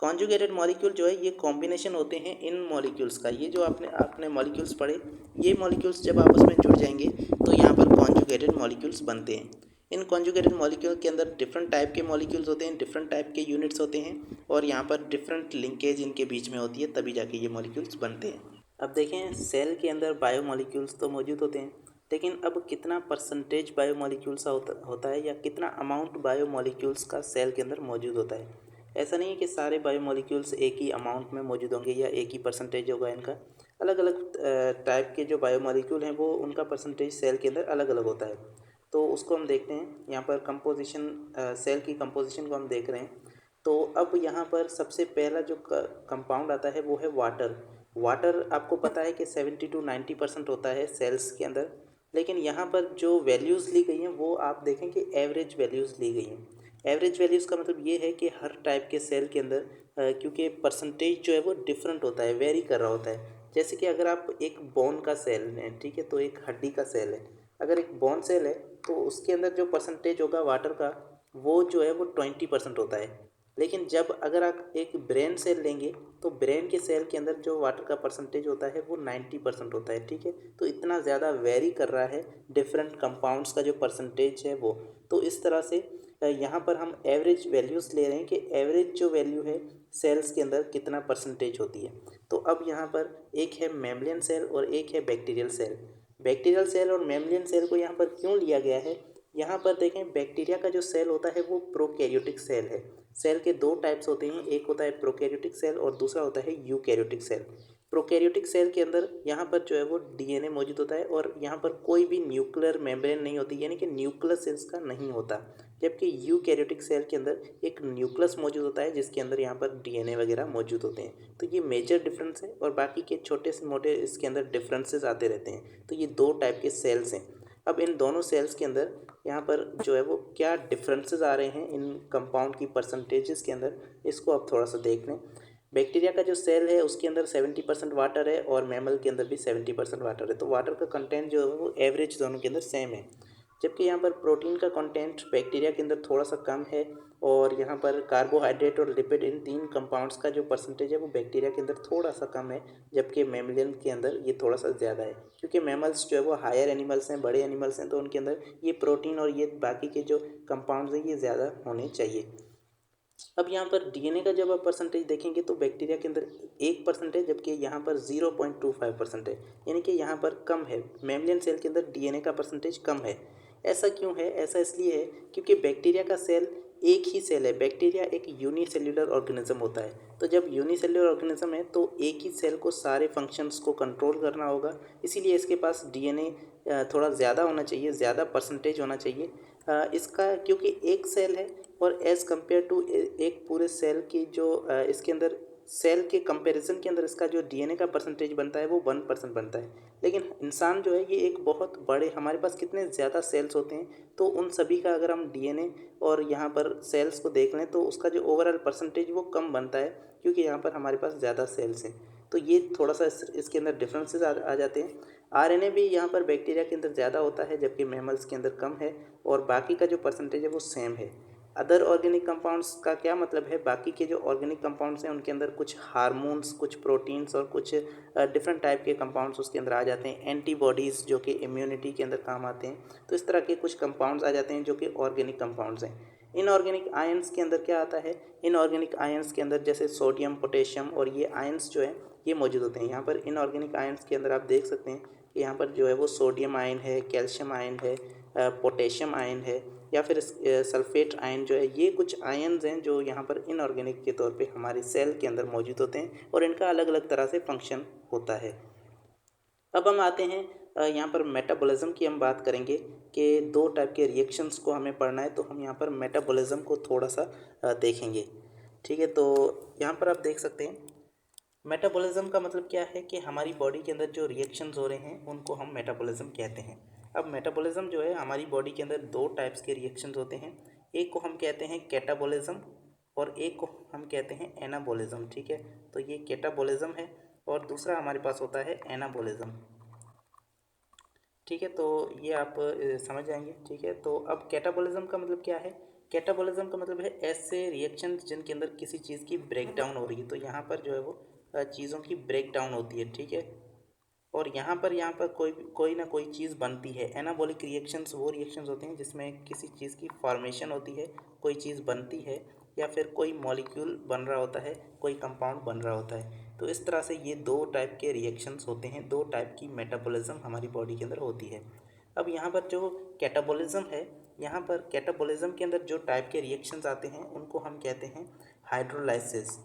कॉन्जुगेटेड मॉलिक्यूल जो है ये कॉम्बिनेशन होते हैं इन मॉलिक्यूल्स का। ये जो आपने मॉलिक्यूल्स पढ़े, ये मॉलिक्यूल्स जब आपस में जुड़ जाएंगे तो यहाँ पर कॉन्जुगेटेड मॉलिक्यूल्स बनते हैं। इन कॉन्जुगेटेड मॉलिक्यूल के अंदर डिफरेंट टाइप के मॉलिक्यूल्स होते हैं, डिफरेंट टाइप के यूनिट्स होते हैं और यहाँ पर डिफरेंट लिंकेज इनके बीच में होती है, तभी जाके ये मॉलिक्यूल्स बनते हैं। अब देखें सेल के अंदर बायोमॉलिक्यूल्स तो मौजूद होते हैं, लेकिन अब कितना परसेंटेज बायोमॉलिक्यूल्स होता है या कितना अमाउंट बायोमॉलिक्यूल्स का सेल के अंदर मौजूद होता है। ऐसा नहीं है कि सारे बायोमॉलिक्यूल्स एक ही अमाउंट में मौजूद होंगे या एक ही परसेंटेज होगा इनका। अलग अलग टाइप के जो बायोमॉलिक्यूल हैं वो उनका परसेंटेज सेल के अंदर अलग अलग होता है। तो उसको हम देखते हैं। यहाँ पर कंपोजिशन, सेल की कंपोजिशन को हम देख रहे हैं। तो अब यहाँ पर सबसे पहला जो कंपाउंड आता है वो है वाटर। वाटर आपको पता है कि 70 to 90% होता है सेल्स के अंदर, लेकिन यहाँ पर जो वैल्यूज़ ली गई हैं वो आप देखें कि एवरेज वैल्यूज़ ली गई हैं। एवरेज वैल्यूज़ का मतलब ये है कि हर टाइप के सेल के अंदर क्योंकि परसेंटेज जो है वो डिफरेंट होता है, वेरी कर रहा होता है। जैसे कि अगर आप एक बोन का सेल लें, ठीक है, तो एक हड्डी का सेल है। अगर एक बोन सेल है तो उसके अंदर जो परसेंटेज होगा वाटर का वो जो है वो 20% होता है। लेकिन जब अगर आप एक ब्रेन सेल लेंगे तो ब्रेन के सेल के अंदर जो वाटर का परसेंटेज होता है वो 90% होता है। ठीक है, तो इतना ज़्यादा वेरी कर रहा है डिफरेंट कंपाउंड्स का जो परसेंटेज है वो। तो इस तरह से यहाँ पर हम एवरेज वैल्यूज़ ले रहे हैं कि एवरेज जो वैल्यू है सेल्स के अंदर कितना परसेंटेज होती है। तो अब यहाँ पर एक है मैमलियन सेल और एक है बैक्टीरियल सेल। बैक्टीरियल सेल और मैमलियन सेल को यहाँ पर क्यों लिया गया है, यहाँ पर देखें बैक्टीरिया का जो सेल होता है वो प्रोकैरियोटिक सेल है। सेल के दो टाइप्स होते हैं, एक होता है प्रोकैरियोटिक सेल और दूसरा होता है यूकैरियोटिक सेल। प्रोकैरियोटिक सेल के अंदर यहाँ पर जो है वो डीएनए मौजूद होता है और यहाँ पर कोई भी न्यूक्लियर मेम्ब्रेन नहीं होती, यानी कि न्यूक्लियस इसका नहीं होता। जबकि यूकैरियोटिक सेल के अंदर एक न्यूक्लियस मौजूद होता है जिसके अंदर यहाँ पर डीएनए वगैरह मौजूद होते हैं। तो ये मेजर डिफरेंस है और बाकी के छोटे से मोटे इसके अंदर डिफरेंसेस आते रहते हैं। तो ये दो टाइप के सेल्स हैं। अब इन दोनों सेल्स के अंदर यहाँ पर जो है वो क्या डिफरेंसेस आ रहे हैं इन कंपाउंड की परसेंटेजेस के अंदर, इसको आप थोड़ा सा देख लें। बैक्टीरिया का जो सेल है उसके अंदर 70% वाटर है और मैमल के अंदर भी 70% वाटर है। तो वाटर का कंटेंट जो है वो एवरेज दोनों के अंदर सेम है। जबकि यहाँ पर प्रोटीन का कंटेंट बैक्टीरिया के अंदर थोड़ा सा कम है और यहाँ पर कार्बोहाइड्रेट और लिपिड इन तीन कंपाउंड्स का जो परसेंटेज है वो बैक्टीरिया के अंदर थोड़ा सा कम है, जबकि मैमलियन के अंदर ये थोड़ा सा ज़्यादा है। क्योंकि मैमल्स जो है वो हायर एनिमल्स हैं, बड़े एनिमल्स हैं, तो उनके अंदर ये प्रोटीन और ये बाकी के जो कंपाउंड्स हैं ये ज़्यादा होने चाहिए। अब यहाँ पर डीएनए का जब आप परसेंटेज देखेंगे तो बैक्टीरिया के अंदर 1% जबकि यहाँ पर 0.25% है, यानी कि यहाँ पर कम है। मैमलियन सेल के अंदर डीएनए का परसेंटेज कम है। ऐसा क्यों है? ऐसा इसलिए है क्योंकि बैक्टीरिया का सेल एक ही सेल है। बैक्टीरिया एक यूनिसेल्युलर ऑर्गेनिज्म होता है। तो जब यूनिसेल्युलर ऑर्गेनिज्म है तो एक ही सेल को सारे फंक्शंस को कंट्रोल करना होगा, इसीलिए इसके पास डीएनए थोड़ा ज़्यादा होना चाहिए, ज़्यादा परसेंटेज होना चाहिए इसका, क्योंकि एक सेल है और एज़ कम्पेयर टू एक पूरे सेल की जो इसके अंदर सेल के कंपैरिजन के अंदर इसका जो डीएनए का परसेंटेज बनता है वो 1% बनता है। लेकिन इंसान जो है ये एक बहुत बड़े, हमारे पास कितने ज़्यादा सेल्स होते हैं, तो उन सभी का अगर हम डीएनए और यहाँ पर सेल्स को देख लें तो उसका जो ओवरऑल परसेंटेज वो कम बनता है, क्योंकि यहाँ पर हमारे पास ज़्यादा सेल्स हैं। तो ये थोड़ा सा इसके अंदर डिफरेंसेस आ जाते हैं। आरएनए भी यहाँ पर बैक्टीरिया के अंदर ज़्यादा होता है जबकि मैमल्स के अंदर कम है और बाकी का जो परसेंटेज है वो सेम है। अदर ऑर्गेनिक कंपाउंड्स का क्या मतलब है? बाकी के जो ऑर्गेनिक कंपाउंड्स हैं उनके अंदर कुछ हार्मोन्स, कुछ प्रोटीन्स और कुछ डिफरेंट टाइप के कंपाउंड्स उसके अंदर आ जाते हैं। एंटीबॉडीज़ जो कि इम्यूनिटी के अंदर काम आते हैं। तो इस तरह के कुछ कंपाउंड्स आ जाते हैं जो कि ऑर्गेनिक कंपाउंड्स हैं। इनऑर्गेनिक आयंस के अंदर क्या आता है? इनऑर्गेनिक आयंस के अंदर जैसे सोडियम, पोटेशियम और ये आयंस जो है ये मौजूद होते हैं। यहाँ पर इनऑर्गेनिक आयंस के अंदर आप देख सकते हैं कि यहाँ पर जो है वो सोडियम आयन है, कैल्शियम आयन है, पोटेशियम आयन है या फिर सल्फेट आयन जो है, ये कुछ आयन्स हैं जो यहाँ पर इनऑर्गेनिक के तौर पे हमारे सेल के अंदर मौजूद होते हैं और इनका अलग अलग तरह से फंक्शन होता है। अब हम आते हैं यहाँ पर मेटाबॉलिज्म की हम बात करेंगे कि दो टाइप के रिएक्शंस को हमें पढ़ना है, तो हम यहाँ पर मेटाबॉलिज्म को थोड़ा सा देखेंगे। ठीक है, तो यहाँ पर आप देख सकते हैं मेटाबॉलिज्म का मतलब क्या है कि हमारी बॉडी के अंदर जो रिएक्शंस हो रहे हैं उनको हम मेटाबॉलिज्म कहते हैं। अब मेटाबॉलिज्म जो है हमारी बॉडी के अंदर दो टाइप्स के रिएक्शंस होते हैं। एक को हम कहते हैं कैटाबॉलिज्म और एक को हम कहते हैं एनाबॉलिज्म। ठीक है, तो ये कैटाबॉलिज्म है और दूसरा हमारे पास होता है एनाबॉलिज्म। ठीक है, तो ये आप समझ जाएंगे। ठीक है, तो अब कैटाबॉलिज्म का मतलब क्या है? कैटाबॉलिज्म का मतलब है ऐसे रिएक्शंस जिनके अंदर किसी चीज़ की ब्रेक डाउन हो रही है। तो यहाँ पर जो है वो चीज़ों की ब्रेक डाउन होती है। ठीक है, और यहाँ पर कोई ना कोई चीज़ बनती है। एनाबॉलिक रिएक्शंस वो रिएक्शंस होते हैं जिसमें किसी चीज़ की फॉर्मेशन होती है, कोई चीज़ बनती है या फिर कोई मॉलिक्यूल बन रहा होता है, कोई कंपाउंड बन रहा होता है। तो इस तरह से ये दो टाइप के रिएक्शंस होते हैं, दो टाइप की मेटाबॉलिज्म हमारी बॉडी के अंदर होती है। अब यहाँ पर जो कैटाबॉलिज्म है, यहाँ पर कैटाबॉलिज्म के अंदर जो टाइप के रिएक्शंस आते हैं उनको हम कहते हैं हाइड्रोलाइसिस।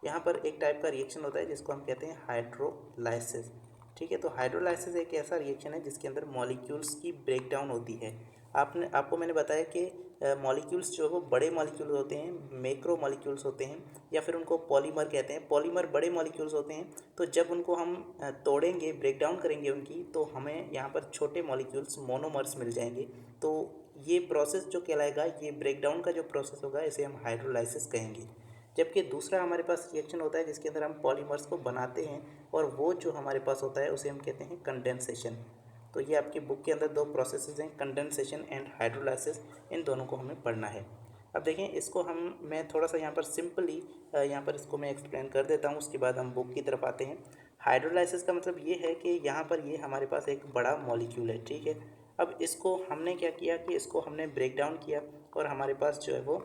यहाँ पर एक टाइप का रिएक्शन होता है जिसको हम कहते हैं हाइड्रोलाइसिस। ठीक है, तो हाइड्रोलाइसिस एक ऐसा रिएक्शन है जिसके अंदर मॉलिक्यूल्स की ब्रेकडाउन होती है। आपको मैंने बताया कि मॉलिक्यूल्स जो है वो बड़े मॉलिक्यूल्स होते हैं, मैक्रो मॉलिक्यूल्स होते हैं या फिर उनको पॉलीमर कहते हैं। पॉलीमर बड़े मॉलिक्यूल्स होते हैं, तो जब उनको हम तोड़ेंगे, ब्रेकडाउन करेंगे उनकी, तो हमें यहाँ पर छोटे मॉलिक्यूल्स, मोनोमर्स मिल जाएंगे। तो ये प्रोसेस जो कहलाएगा, ये ब्रेकडाउन का जो प्रोसेस होगा इसे हम हाइड्रोलाइसिस कहेंगे। जबकि दूसरा हमारे पास रिएक्शन होता है जिसके अंदर हम पॉलीमर्स को बनाते हैं और वो जो हमारे पास होता है उसे हम कहते हैं कंडेंसेशन। तो ये आपकी बुक के अंदर दो प्रोसेसेस हैं, कंडेंसेशन एंड हाइड्रोलाइसिस, इन दोनों को हमें पढ़ना है। अब देखें इसको मैं थोड़ा सा यहाँ पर सिंपली यहाँ पर इसको मैं एक्सप्लेन कर देता हूँ, उसके बाद हम बुक की तरफ आते हैं। हाइड्रोलाइसिस का मतलब ये है कि यहाँ पर ये हमारे पास एक बड़ा मॉलिक्यूल है। ठीक है, अब इसको हमने क्या किया कि इसको हमने ब्रेक डाउन किया और हमारे पास जो है वो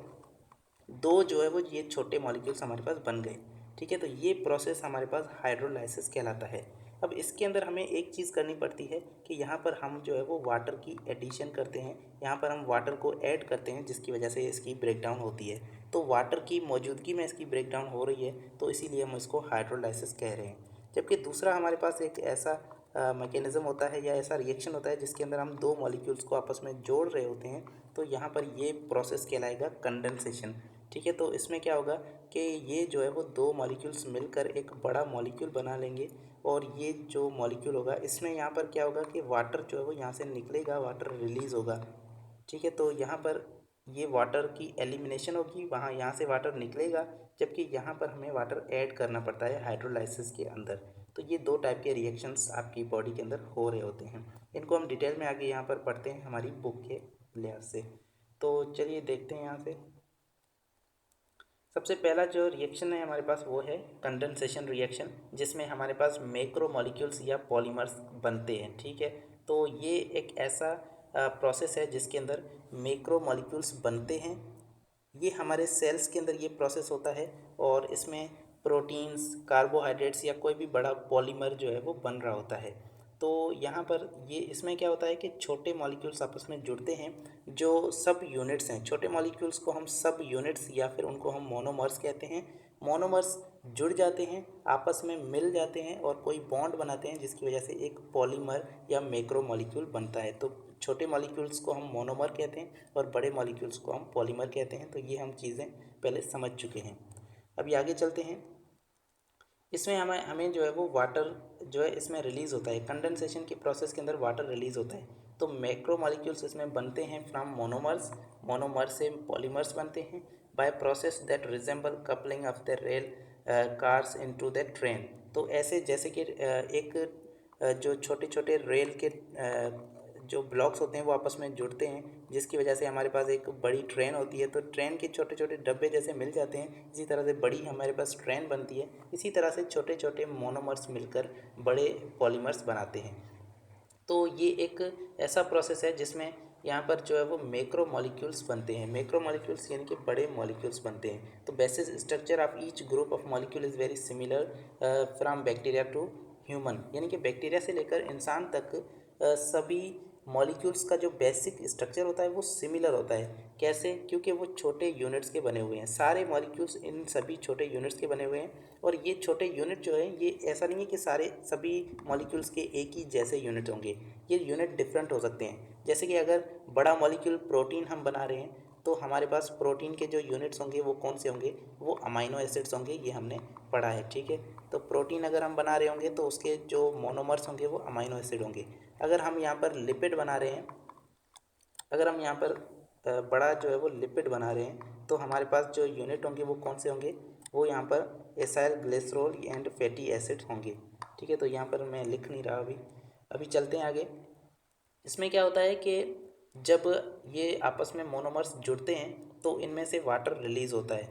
दो जो है वो ये छोटे मॉलिक्यूल्स हमारे पास बन गए। ठीक है, तो ये प्रोसेस हमारे पास हाइड्रोलाइसिस कहलाता है। अब इसके अंदर हमें एक चीज़ करनी पड़ती है कि यहाँ पर हम जो है वो वाटर की एडिशन करते हैं, यहाँ पर हम वाटर को ऐड करते हैं जिसकी वजह से इसकी ब्रेकडाउन होती है। तो वाटर की मौजूदगी में इसकी ब्रेकडाउन हो रही है, तो इसीलिए हम इसको हाइड्रोलाइसिस कह रहे हैं। जबकि दूसरा हमारे पास एक ऐसा मैकेनिज़्म होता है या ऐसा रिएक्शन होता है जिसके अंदर हम दो मॉलिक्यूल्स को आपस में जोड़ रहे होते हैं, तो यहाँ पर ये प्रोसेस कहलाएगा कंडेंसेशन। ठीक है, तो इसमें क्या होगा कि ये जो है वो दो मॉलिक्यूल्स मिलकर एक बड़ा मॉलिक्यूल बना लेंगे, और ये जो मॉलिक्यूल होगा इसमें यहाँ पर क्या होगा कि वाटर जो है वो यहाँ से निकलेगा, वाटर रिलीज़ होगा। ठीक है, तो यहाँ पर ये वाटर की एलिमिनेशन होगी, वहाँ यहाँ से वाटर निकलेगा, जबकि यहाँ पर हमें वाटर ऐड करना पड़ता है हाइड्रोलाइसिस के अंदर। तो ये दो टाइप के रिएक्शंस आपकी बॉडी के अंदर हो रहे होते हैं। इनको हम डिटेल में आगे यहाँ पर पढ़ते हैं हमारी बुक के लिहाज से। तो चलिए देखते हैं यहाँ से। सबसे पहला जो रिएक्शन है हमारे पास वो है कंडेंसेशन रिएक्शन, जिसमें हमारे पास मैक्रो मॉलिक्यूल्स या पॉलीमर्स बनते हैं। ठीक है, तो ये एक ऐसा प्रोसेस है जिसके अंदर मैक्रो मॉलिक्यूल्स बनते हैं। ये हमारे सेल्स के अंदर ये प्रोसेस होता है, और इसमें प्रोटीन्स, कार्बोहाइड्रेट्स या कोई भी बड़ा पॉलीमर जो है वो बन रहा होता है। तो यहाँ पर ये इसमें क्या होता है कि छोटे मॉलिक्यूल्स आपस में जुड़ते हैं जो सब यूनिट्स हैं। छोटे मॉलिक्यूल्स को हम सब यूनिट्स या फिर उनको हम मोनोमर्स कहते हैं। मोनोमर्स जुड़ जाते हैं, आपस में मिल जाते हैं और कोई बॉन्ड बनाते हैं जिसकी वजह से एक पॉलीमर या मैक्रो मॉलिक्यूल बनता है। तो छोटे मॉलिक्यूल्स को हम मोनोमर कहते हैं और बड़े मॉलिक्यूल्स को हम पॉलीमर कहते हैं। तो ये हम चीज़ें पहले समझ चुके हैं। अभी आगे चलते हैं। इसमें हमें हमें जो है वो वाटर जो है इसमें रिलीज़ होता है। कंडेंसेशन की प्रोसेस के अंदर वाटर रिलीज़ होता है। तो मैक्रो मॉलिक्यूल्स इसमें बनते हैं फ्रॉम मोनोमर्स। मोनोमर से पॉलीमर्स बनते हैं by process that resemble coupling of the rail cars into the train. तो ऐसे जैसे कि एक जो छोटे छोटे रेल के जो ब्लॉक्स होते हैं वो आपस में जुड़ते हैं, जिसकी वजह से हमारे पास एक बड़ी ट्रेन होती है। तो ट्रेन के छोटे छोटे डब्बे जैसे मिल जाते हैं, इसी तरह से बड़ी हमारे पास ट्रेन बनती है। इसी तरह से छोटे छोटे मोनोमर्स मिलकर बड़े पॉलीमर्स बनाते हैं। तो ये एक ऐसा प्रोसेस है जिसमें यहाँ पर जो है वो मैक्रो मॉलिक्यूल्स बनते हैं। मैक्रो मॉलिक्यूल्स यानी कि बड़े मॉलिक्यूल्स बनते हैं। तो basis structure of each group of molecule is very similar from bacteria to human, यानी कि बैक्टीरिया से लेकर इंसान तक सभी मॉलिक्यूल्स का जो बेसिक स्ट्रक्चर होता है वो सिमिलर होता है। कैसे? क्योंकि वो छोटे यूनिट्स के बने हुए हैं। सारे मॉलिक्यूल्स इन सभी छोटे यूनिट्स के बने हुए हैं, और ये छोटे यूनिट जो है ये ऐसा नहीं है कि सारे सभी मॉलिक्यूल्स के एक ही जैसे यूनिट होंगे। ये यूनिट डिफरेंट हो सकते हैं। जैसे कि अगर बड़ा मॉलिक्यूल प्रोटीन हम बना रहे हैं, तो हमारे पास प्रोटीन के जो यूनिट्स होंगे वो कौन से होंगे? वो अमाइनो एसिड्स होंगे। ये हमने पढ़ा है। ठीक है, तो प्रोटीन अगर हम बना रहे होंगे तो उसके जो मोनोमर्स होंगे वो अमाइनो एसिड होंगे। अगर हम यहाँ पर लिपिड बना रहे हैं, अगर हम यहाँ पर बड़ा जो है वो लिपिड बना रहे हैं, तो हमारे पास जो यूनिट होंगे वो कौन से होंगे? वो यहाँ पर acyl glycerol and fatty acid होंगे। ठीक है, तो यहाँ पर मैं लिख नहीं रहा अभी। अभी चलते हैं आगे। इसमें क्या होता है कि जब ये आपस में मोनोमर्स जुड़ते हैं तो इनमें से वाटर रिलीज़ होता है।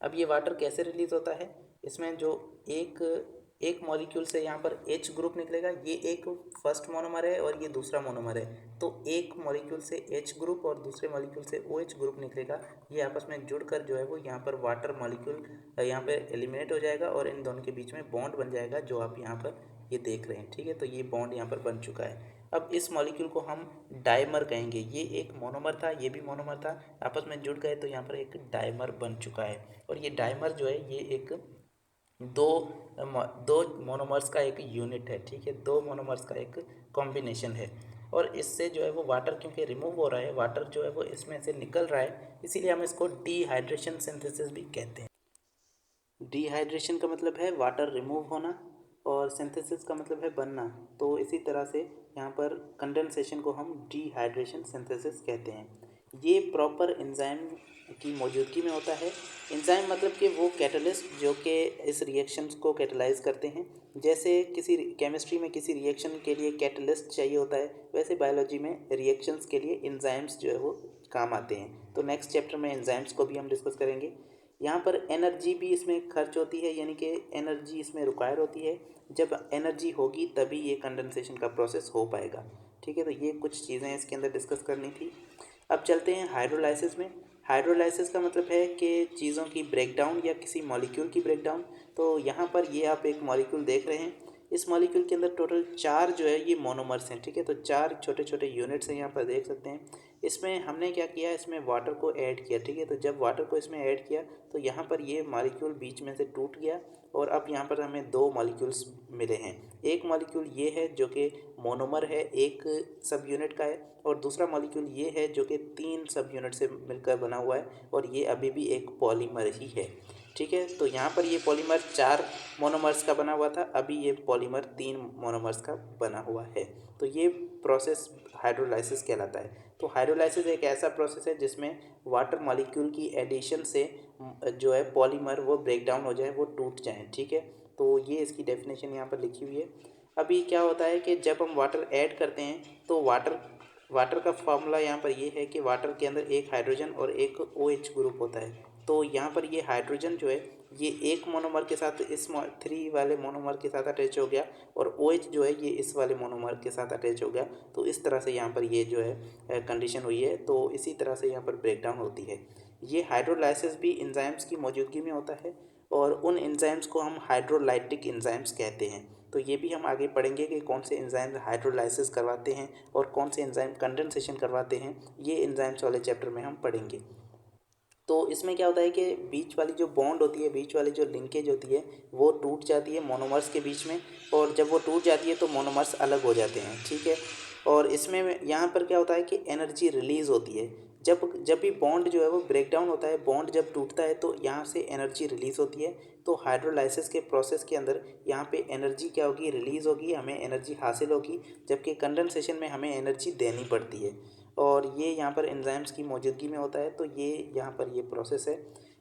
अब ये वाटर कैसे रिलीज़ होता है? इसमें जो एक एक मॉलिक्यूल से यहाँ पर H ग्रुप निकलेगा। ये एक फर्स्ट मोनोमर है और ये दूसरा मोनोमर है। तो एक मॉलिक्यूल से H ग्रुप और दूसरे मॉलिक्यूल से OH ग्रुप निकलेगा। ये आपस में जुड़कर जो है वो यहाँ पर वाटर मॉलिक्यूल यहाँ पे एलिमिनेट हो जाएगा और इन दोनों के बीच में बॉन्ड बन जाएगा, जो आप यहाँ पर ये देख रहे हैं। ठीक है, तो ये बॉन्ड यहाँ पर बन चुका है। अब इस मॉलिक्यूल को हम डाइमर कहेंगे। ये एक मोनोमर था, ये भी मोनोमर था, आपस में जुड़ गए तो यहाँ पर एक डाइमर बन चुका है। और ये डाइमर जो है ये एक दो दो मोनोमर्स का एक यूनिट है। ठीक है, दो मोनोमर्स का एक कॉम्बिनेशन है। और इससे जो है वो वाटर क्योंकि रिमूव हो रहा है, वाटर जो है वो इसमें से निकल रहा है, इसीलिए हम इसको डिहाइड्रेशन सिंथेसिस भी कहते हैं। डिहाइड्रेशन का मतलब है वाटर रिमूव होना और सिंथेसिस का मतलब है बनना। तो इसी तरह से यहाँ पर कंडेंसेशन को हम डिहाइड्रेशन सिंथेसिस कहते हैं। ये प्रॉपर एंजाइम की मौजूदगी में होता है। एंजाइम मतलब कि वो कैटलिस्ट जो कि इस रिएक्शंस को कैटलाइज करते हैं। जैसे किसी केमिस्ट्री में किसी रिएक्शन के लिए कैटलिस्ट चाहिए होता है, वैसे बायोलॉजी में रिएक्शंस के लिए एंजाइम्स जो है वो काम आते हैं। तो नेक्स्ट चैप्टर में एंजाइम्स को भी हम डिस्कस करेंगे। यहाँ पर एनर्जी भी इसमें खर्च होती है, यानी कि एनर्जी इसमें रिक्वायर होती है। जब एनर्जी होगी तभी ये कंडेंसेशन का प्रोसेस हो पाएगा। ठीक है, तो ये कुछ चीज़ें इसके अंदर डिस्कस करनी थी। अब चलते हैं हाइड्रोलाइसिस में। हाइड्रोलाइसिस का मतलब है कि चीज़ों की ब्रेकडाउन या किसी मॉलिक्यूल की ब्रेकडाउन। तो यहाँ पर ये आप एक मॉलिक्यूल देख रहे हैं, इस मॉलिक्यूल के अंदर टोटल 4 जो है ये मोनोमर्स हैं, ठीक है। तो 4 छोटे छोटे यूनिट्स हैं, यहाँ पर देख सकते हैं। इसमें हमने क्या किया, इसमें वाटर को ऐड किया, ठीक है। तो जब वाटर को इसमें ऐड किया तो यहाँ पर ये मॉलिक्यूल बीच में से टूट गया और अब यहाँ पर हमें 2 मॉलिक्यूल्स मिले हैं। एक मॉलिक्यूल ये है जो कि मोनोमर है, एक सब यूनिट का है, और दूसरा मॉलिक्यूल ये है जो कि 3 सब यूनिट से मिलकर बना हुआ है और ये अभी भी एक पॉलीमर ही है, ठीक है। तो यहाँ पर ये पॉलीमर 4 मोनोमर्स का बना हुआ था, अभी ये पॉलीमर 3 मोनोमर्स का बना हुआ है। तो ये प्रोसेस हाइड्रोलाइसिस कहलाता है। तो हाइड्रोलाइसिस एक ऐसा प्रोसेस है जिसमें वाटर मॉलिक्यूल की एडिशन से जो है पॉलीमर वो ब्रेक डाउन हो जाए, वो टूट जाए, ठीक है। तो ये इसकी डेफिनेशन यहाँ पर लिखी हुई है। अभी क्या होता है कि जब हम वाटर ऐड करते हैं तो वाटर का फॉर्मूला यहाँ पर ये है कि वाटर के अंदर एक हाइड्रोजन और एक OH ग्रुप होता है। तो यहाँ पर ये हाइड्रोजन जो है ये एक मोनोमर के साथ इस 3 वाले मोनोमर के साथ अटैच हो गया और OH जो है ये इस वाले मोनोमर के साथ अटैच हो गया। तो इस तरह से यहाँ पर ये जो है कंडीशन हुई है। तो इसी तरह से यहाँ पर ब्रेकडाउन होती है। ये हाइड्रोलाइसिस भी एंजाइम्स की मौजूदगी में होता है और उन एंजाइम्स को हम हाइड्रोलाइटिक एंजाइम्स कहते हैं। तो ये भी हम आगे पढ़ेंगे कि कौन से एंजाइम्स हाइड्रोलाइसिस करवाते हैं और कौन से एंजाइम कंडेंसेशन करवाते हैं, ये एंजाइम्स वाले चैप्टर में हम पढ़ेंगे। तो इसमें क्या होता है कि बीच वाली जो बॉन्ड होती है, बीच वाली जो लिंकेज होती है वो टूट जाती है मोनोमर्स के बीच में, और जब वो टूट जाती है तो मोनोमर्स अलग हो जाते हैं, ठीक है। और इसमें यहाँ पर क्या होता है कि एनर्जी रिलीज़ होती है। जब भी बॉन्ड जो है वो ब्रेक डाउन होता है, बॉन्ड जब टूटता है तो यहाँ से एनर्जी रिलीज़ होती है। तो हाइड्रोलाइसिस के प्रोसेस के अंदर यहाँ पे एनर्जी क्या होगी, रिलीज़ होगी, हमें एनर्जी हासिल होगी, जबकि कंडेंसेशन में हमें एनर्जी देनी पड़ती है और ये यहाँ पर एंजाइम्स की मौजूदगी में होता है। तो ये यहाँ पर ये प्रोसेस है।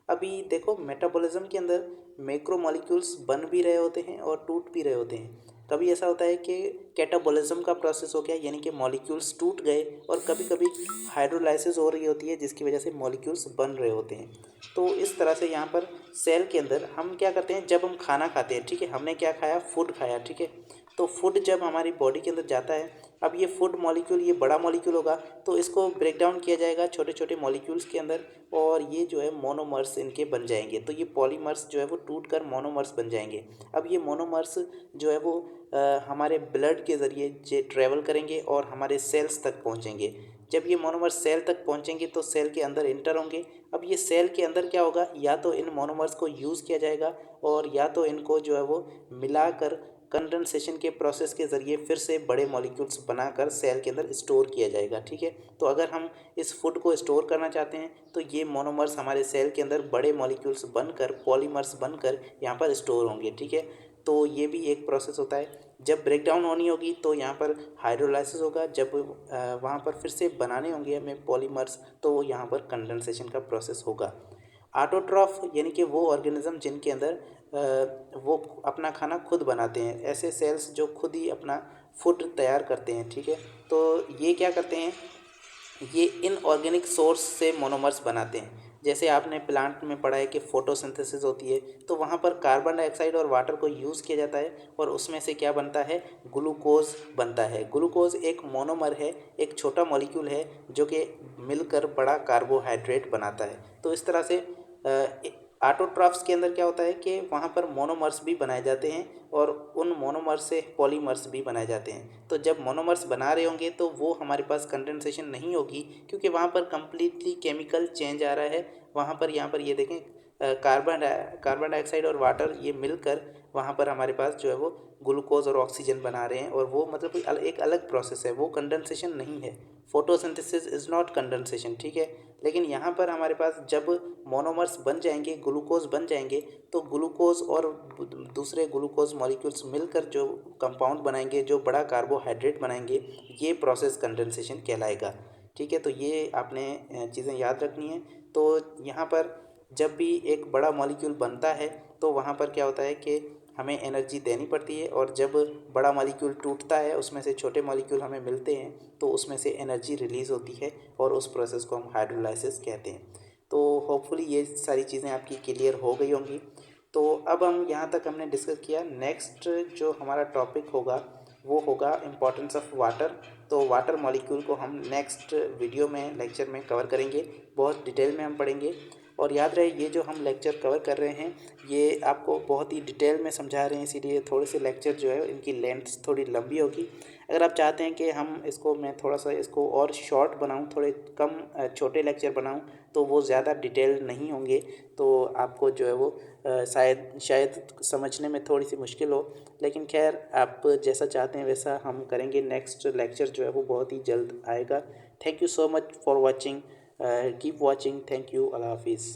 अभी देखो मेटाबॉलिज्म के अंदर मैक्रोमोलिक्यूल्स बन भी रहे होते हैं और टूट भी रहे होते हैं। कभी ऐसा होता है कि कैटाबॉलिज्म का प्रोसेस हो गया, यानी कि मॉलिक्यूल्स टूट गए, और कभी कभी हाइड्रोलाइसिस हो रही होती है जिसकी वजह से मॉलिक्यूल्स बन रहे होते हैं। तो इस तरह से यहाँ पर सेल के अंदर हम क्या करते हैं, जब हम खाना खाते हैं, ठीक है, हमने क्या खाया, फूड खाया, ठीक है। तो फूड जब हमारी बॉडी के अंदर जाता है, अब ये फूड मॉलिक्यूल ये बड़ा मॉलिक्यूल होगा तो इसको ब्रेक डाउन किया जाएगा छोटे छोटे मॉलिक्यूल्स के अंदर और ये जो है मोनोमर्स इनके बन जाएंगे। तो ये पॉलीमर्स जो है वो टूट कर मोनोमर्स बन जाएंगे। अब ये मोनोमर्स जो है वो हमारे ब्लड के ज़रिए ट्रैवल करेंगे और हमारे सेल्स तक पहुंचेंगे। जब ये मोनोमर्स सेल तक पहुंचेंगे तो सेल के अंदर इंटर होंगे। अब ये सेल के अंदर क्या होगा, या तो इन मोनोमर्स को यूज़ किया जाएगा और या तो इनको जो है वो मिलाकर कंडेंसेशन के प्रोसेस के ज़रिए फिर से बड़े मॉलिक्यूल्स बनाकर सेल के अंदर स्टोर किया जाएगा, ठीक है। तो अगर हम इस फूड को स्टोर करना चाहते हैं तो ये मोनोमर्स हमारे सेल के अंदर बड़े मॉलिक्यूल्स बनकर, पॉलीमर्स बनकर यहाँ पर स्टोर होंगे, ठीक है। तो ये भी एक प्रोसेस होता है। जब ब्रेकडाउन होनी होगी तो यहाँ पर हाइड्रोलाइसिस होगा, जब वहाँ पर फिर से बनाने होंगे हमें पॉलीमर्स तो यहाँ पर कंडेंसेशन का प्रोसेस होगा। ऑटोट्रॉफ यानी कि वो ऑर्गेनिज्म जिनके अंदर वो अपना खाना खुद बनाते हैं, ऐसे सेल्स जो खुद ही अपना फूड तैयार करते हैं, ठीक है। तो ये क्या करते हैं, ये इनऑर्गेनिक सोर्स से मोनोमर्स बनाते हैं। जैसे आपने प्लांट में पढ़ा है कि फोटोसिंथेसिस होती है, तो वहाँ पर कार्बन डाइऑक्साइड और वाटर को यूज़ किया जाता है और उसमें से क्या बनता है, ग्लूकोज बनता है। ग्लूकोज एक मोनोमर है, एक छोटा मॉलिक्यूल है जो कि मिलकर बड़ा कार्बोहाइड्रेट बनाता है। तो इस तरह से ऑटोट्रॉफ्स के अंदर क्या होता है कि वहाँ पर मोनोमर्स भी बनाए जाते हैं और उन मोनोमर्स से पॉलीमर्स भी बनाए जाते हैं। तो जब मोनोमर्स बना रहे होंगे तो वो हमारे पास कंडेंसेशन नहीं होगी, क्योंकि वहाँ पर कम्प्लीटली केमिकल चेंज आ रहा है। वहाँ पर यहाँ पर ये देखें कार्बन डाइऑक्साइड और वाटर ये मिलकर वहाँ पर हमारे पास जो है वो ग्लूकोज और ऑक्सीजन बना रहे हैं, और वो मतलब एक अलग प्रोसेस है, वो कंडेंसेशन नहीं है। फोटोसिंथेसिस इज़ नॉट कंडेंसेशन, ठीक है। लेकिन यहाँ पर हमारे पास जब मोनोमर्स बन जाएंगे, ग्लूकोज बन जाएंगे, तो ग्लूकोज और दूसरे ग्लूकोज मॉलिक्यूल्स मिलकर जो कंपाउंड बनाएंगे, जो बड़ा कार्बोहाइड्रेट बनाएंगे, ये प्रोसेस कंडेंसेशन कहलाएगा, ठीक है। तो ये आपने चीज़ें याद रखनी है। तो यहाँ पर जब भी एक बड़ा मॉलिक्यूल बनता है तो वहाँ पर क्या होता है कि हमें एनर्जी देनी पड़ती है, और जब बड़ा मॉलिक्यूल टूटता है उसमें से छोटे मॉलिक्यूल हमें मिलते हैं तो उसमें से एनर्जी रिलीज़ होती है और उस प्रोसेस को हम हाइड्रोलाइसिस कहते हैं। तो होपफुली ये सारी चीज़ें आपकी क्लियर हो गई होंगी। तो अब हम यहाँ तक हमने डिस्कस किया। नेक्स्ट जो हमारा टॉपिक होगा वो होगा इम्पोर्टेंस ऑफ वाटर। तो वाटर मॉलिक्यूल को हम नेक्स्ट वीडियो में लेक्चर में कवर करेंगे, बहुत डिटेल में हम पढ़ेंगे। और याद रहे ये जो हम लेक्चर कवर कर रहे हैं ये आपको बहुत ही डिटेल में समझा रहे हैं, इसीलिए थोड़े से लेक्चर जो है इनकी लेंथ थोड़ी लंबी होगी। अगर आप चाहते हैं कि हम इसको मैं थोड़ा सा इसको और शॉर्ट बनाऊं, थोड़े कम छोटे लेक्चर बनाऊं, तो वो ज़्यादा डिटेल नहीं होंगे, तो आपको जो है वो शायद समझने में थोड़ी सी मुश्किल हो। लेकिन खैर आप जैसा चाहते हैं वैसा हम करेंगे। नेक्स्ट लेक्चर जो है वो बहुत ही जल्द आएगा। Thank you so much for watching, keep watching. Thank you. अल्लाह हाफिज़।